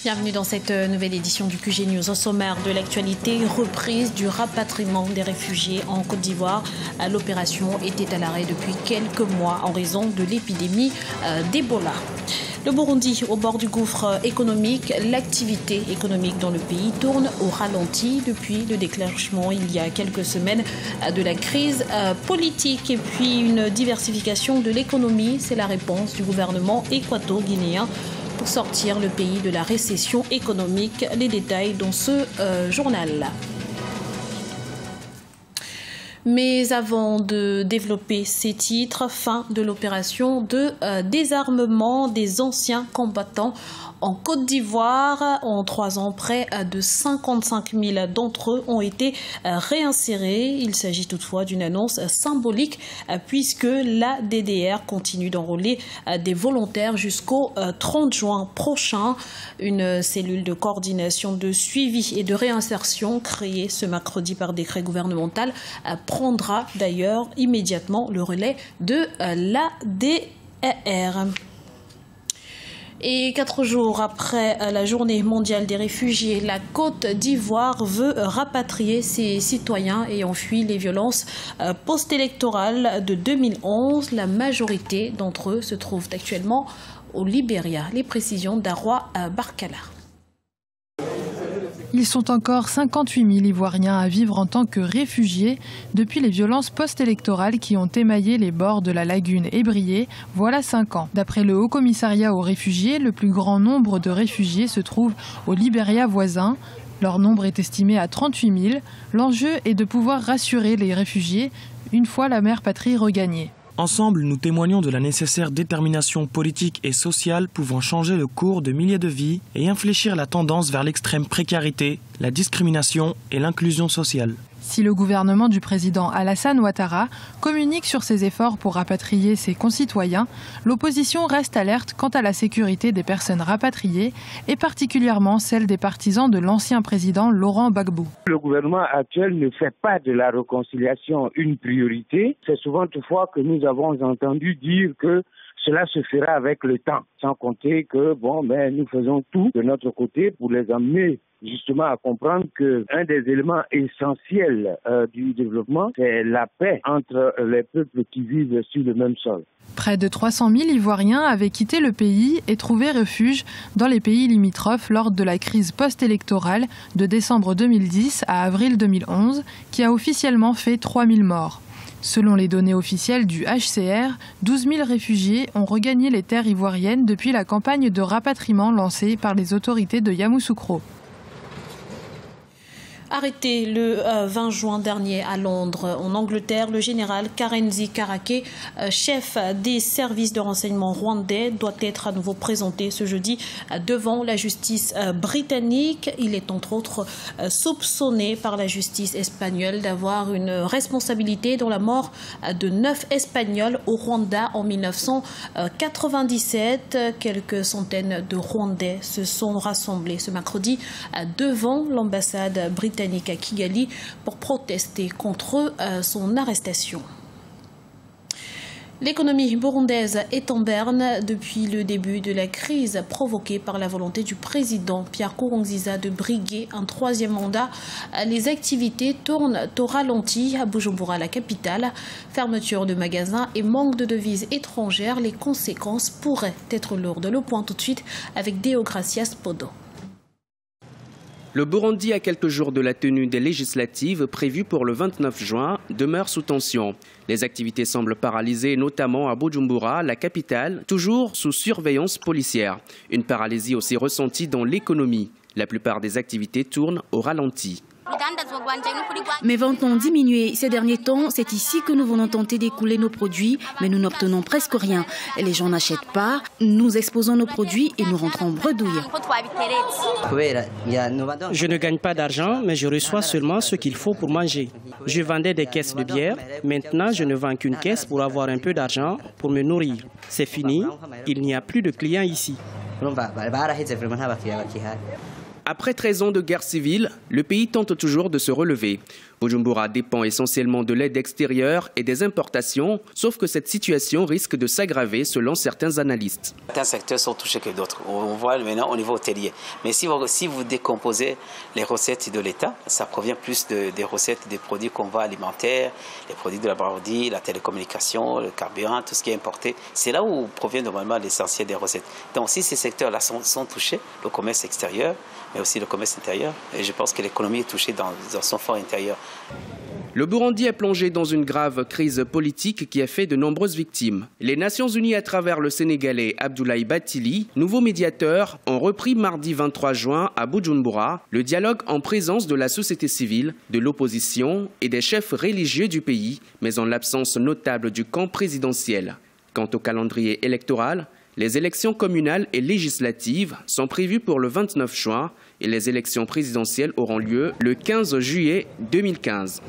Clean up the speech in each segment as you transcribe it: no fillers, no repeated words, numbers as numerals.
Bienvenue dans cette nouvelle édition du QG News. Au sommaire de l'actualité, reprise du rapatriement des réfugiés en Côte d'Ivoire. L'opération était à l'arrêt depuis quelques mois en raison de l'épidémie d'Ebola. Le Burundi au bord du gouffre économique. L'activité économique dans le pays tourne au ralenti depuis le déclenchement il y a quelques semaines de la crise politique. Et puis une diversification de l'économie, c'est la réponse du gouvernement équato-guinéen pour sortir le pays de la récession économique. Les détails dans ce journal. Mais avant de développer ces titres, fin de l'opération de désarmement des anciens combattants en Côte d'Ivoire. En 3 ans, près de 55 000 d'entre eux ont été réinsérés. Il s'agit toutefois d'une annonce symbolique puisque la DDR continue d'enrôler des volontaires jusqu'au 30 juin prochain. Une cellule de coordination de suivi et de réinsertion créée ce mercredi par décret gouvernemental prendra d'ailleurs immédiatement le relais de l'ADR. Et 4 jours après la journée mondiale des réfugiés, la Côte d'Ivoire veut rapatrier ses citoyens ayant fui les violences post-électorales de 2011. La majorité d'entre eux se trouvent actuellement au Libéria. Les précisions d'Arwa Barkala. Ils sont encore 58 000 Ivoiriens à vivre en tant que réfugiés depuis les violences post-électorales qui ont émaillé les bords de la lagune Ébrié, voilà 5 ans. D'après le Haut Commissariat aux réfugiés, le plus grand nombre de réfugiés se trouve au Libéria voisin. Leur nombre est estimé à 38 000. L'enjeu est de pouvoir rassurer les réfugiés une fois la mère patrie regagnée. Ensemble, nous témoignons de la nécessaire détermination politique et sociale pouvant changer le cours de milliers de vies et infléchir la tendance vers l'extrême précarité, la discrimination et l'inclusion sociale. Si le gouvernement du président Alassane Ouattara communique sur ses efforts pour rapatrier ses concitoyens, l'opposition reste alerte quant à la sécurité des personnes rapatriées et particulièrement celle des partisans de l'ancien président Laurent Gbagbo. Le gouvernement actuel ne fait pas de la réconciliation une priorité. C'est souvent toutefois que nous avons entendu dire que cela se fera avec le temps, sans compter que nous faisons tout de notre côté pour les amener justement à comprendre qu'un des éléments essentiels du développement, c'est la paix entre les peuples qui vivent sur le même sol. Près de 300 000 Ivoiriens avaient quitté le pays et trouvé refuge dans les pays limitrophes lors de la crise post-électorale de décembre 2010 à avril 2011, qui a officiellement fait 3 000 morts. Selon les données officielles du HCR, 12 000 réfugiés ont regagné les terres ivoiriennes depuis la campagne de rapatriement lancée par les autorités de Yamoussoukro. Arrêté le 20 juin dernier à Londres, en Angleterre, le général Karenzi Karake, chef des services de renseignement rwandais, doit être à nouveau présenté ce jeudi devant la justice britannique. Il est entre autres soupçonné par la justice espagnole d'avoir une responsabilité dans la mort de 9 Espagnols au Rwanda en 1997. Quelques centaines de Rwandais se sont rassemblés ce mercredi devant l'ambassade britannique à Kigali pour protester contre son arrestation. L'économie burundaise est en berne depuis le début de la crise provoquée par la volonté du président Pierre Nkurunziza de briguer un 3e mandat. Les activités tournent au ralenti à Bujumbura, la capitale. Fermeture de magasins et manque de devises étrangères, les conséquences pourraient être lourdes. Le point tout de suite avec Deogracias Podo. Le Burundi, à quelques jours de la tenue des législatives prévues pour le 29 juin, demeure sous tension. Les activités semblent paralysées, notamment à Bujumbura, la capitale, toujours sous surveillance policière. Une paralysie aussi ressentie dans l'économie. La plupart des activités tournent au ralenti. Mes ventes ont diminué ces derniers temps. C'est ici que nous venons tenter d'écouler nos produits, mais nous n'obtenons presque rien. Les gens n'achètent pas, nous exposons nos produits et nous rentrons bredouilles. Je ne gagne pas d'argent, mais je reçois seulement ce qu'il faut pour manger. Je vendais des caisses de bière. Maintenant, je ne vends qu'une caisse pour avoir un peu d'argent pour me nourrir. C'est fini, il n'y a plus de clients ici. Après 13 ans de guerre civile, le pays tente toujours de se relever. Bujumbura dépend essentiellement de l'aide extérieure et des importations, sauf que cette situation risque de s'aggraver selon certains analystes. Certains secteurs sont touchés que d'autres. On voit maintenant au niveau hôtelier. Mais si vous décomposez les recettes de l'État, ça provient plus des recettes des produits qu'on voit alimentaires, les produits de la braderie, la télécommunication, le carburant, tout ce qui est importé. C'est là où provient normalement l'essentiel des recettes. Donc si ces secteurs-là sont touchés, le commerce extérieur, mais aussi le commerce intérieur, et je pense que l'économie est touchée dans son fort intérieur. Le Burundi est plongé dans une grave crise politique qui a fait de nombreuses victimes. Les Nations Unies, à travers le Sénégalais Abdoulaye Bathily, nouveau médiateur, ont repris mardi 23 juin à Bujumbura le dialogue en présence de la société civile, de l'opposition et des chefs religieux du pays, mais en l'absence notable du camp présidentiel. Quant au calendrier électoral, les élections communales et législatives sont prévues pour le 29 juin et les élections présidentielles auront lieu le 15 juillet 2015.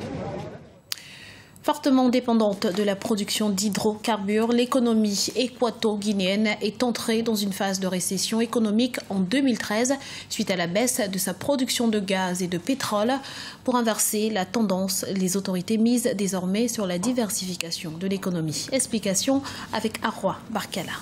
Fortement dépendante de la production d'hydrocarbures, l'économie équato-guinéenne est entrée dans une phase de récession économique en 2013 suite à la baisse de sa production de gaz et de pétrole. Pour inverser la tendance, les autorités misent désormais sur la diversification de l'économie. Explication avec Arwa Barkala.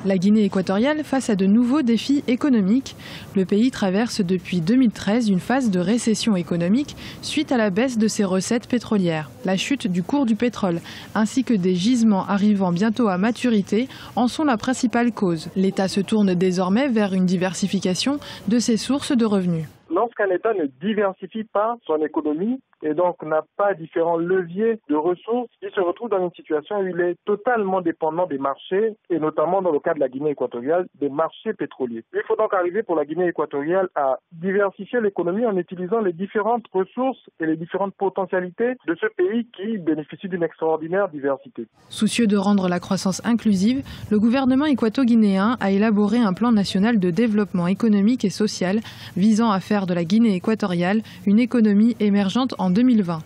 La Guinée équatoriale face à de nouveaux défis économiques. Le pays traverse depuis 2013 une phase de récession économique suite à la baisse de ses recettes pétrolières, la chute du cours du pétrole, ainsi que des gisements arrivant bientôt à maturité en sont la principale cause. L'État se tourne désormais vers une diversification de ses sources de revenus. Lorsqu'un État ne diversifie pas son économie et donc n'a pas différents leviers de ressources, il se retrouve dans une situation où il est totalement dépendant des marchés et notamment dans le cas de la Guinée équatoriale, des marchés pétroliers. Il faut donc arriver pour la Guinée équatoriale à diversifier l'économie en utilisant les différentes ressources et les différentes potentialités de ce pays qui bénéficie d'une extraordinaire diversité. Soucieux de rendre la croissance inclusive, le gouvernement équato-guinéen a élaboré un plan national de développement économique et social visant à faire de la Guinée équatoriale une économie émergente en 2020.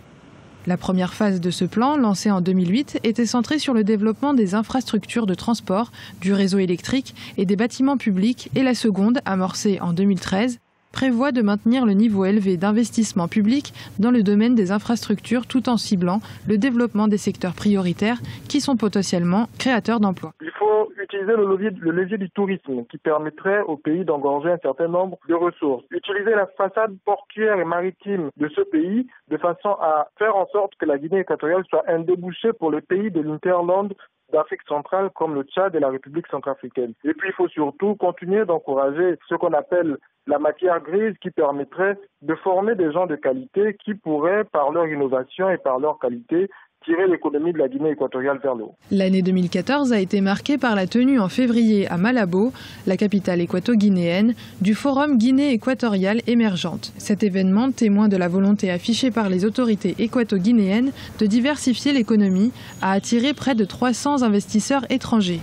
La première phase de ce plan, lancée en 2008, était centrée sur le développement des infrastructures de transport, du réseau électrique et des bâtiments publics, et la seconde, amorcée en 2013, prévoit de maintenir le niveau élevé d'investissement public dans le domaine des infrastructures tout en ciblant le développement des secteurs prioritaires qui sont potentiellement créateurs d'emplois. Il faut utiliser le levier du tourisme qui permettrait au pays d'engorger un certain nombre de ressources. Utiliser la façade portuaire et maritime de ce pays de façon à faire en sorte que la Guinée équatoriale soit un débouché pour les pays de l'Interland d'Afrique centrale comme le Tchad et la République centrafricaine. Et puis il faut surtout continuer d'encourager ce qu'on appelle la matière grise qui permettrait de former des gens de qualité qui pourraient, par leur innovation et par leur qualité, tirer l'économie de la Guinée équatoriale vers le haut. L'année 2014 a été marquée par la tenue en février à Malabo, la capitale équato-guinéenne, du Forum Guinée équatoriale émergente. Cet événement témoin de la volonté affichée par les autorités équato-guinéennes de diversifier l'économie, a attiré près de 300 investisseurs étrangers.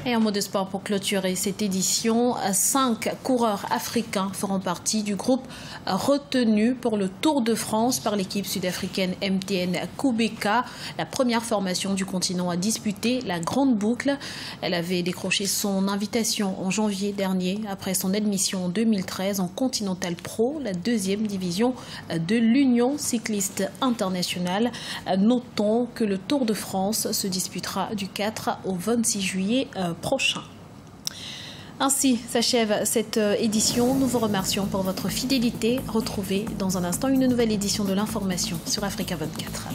Et un mot de sport pour clôturer cette édition. 5 coureurs africains feront partie du groupe retenu pour le Tour de France par l'équipe sud-africaine MTN Kubeka. La première formation du continent a disputé la Grande Boucle. Elle avait décroché son invitation en janvier dernier après son admission en 2013 en Continental Pro, la deuxième division de l'Union cycliste internationale. Notons que le Tour de France se disputera du 4 au 26 juillet prochain. Ainsi s'achève cette édition. Nous vous remercions pour votre fidélité. Retrouvez dans un instant une nouvelle édition de l'information sur Africa 24.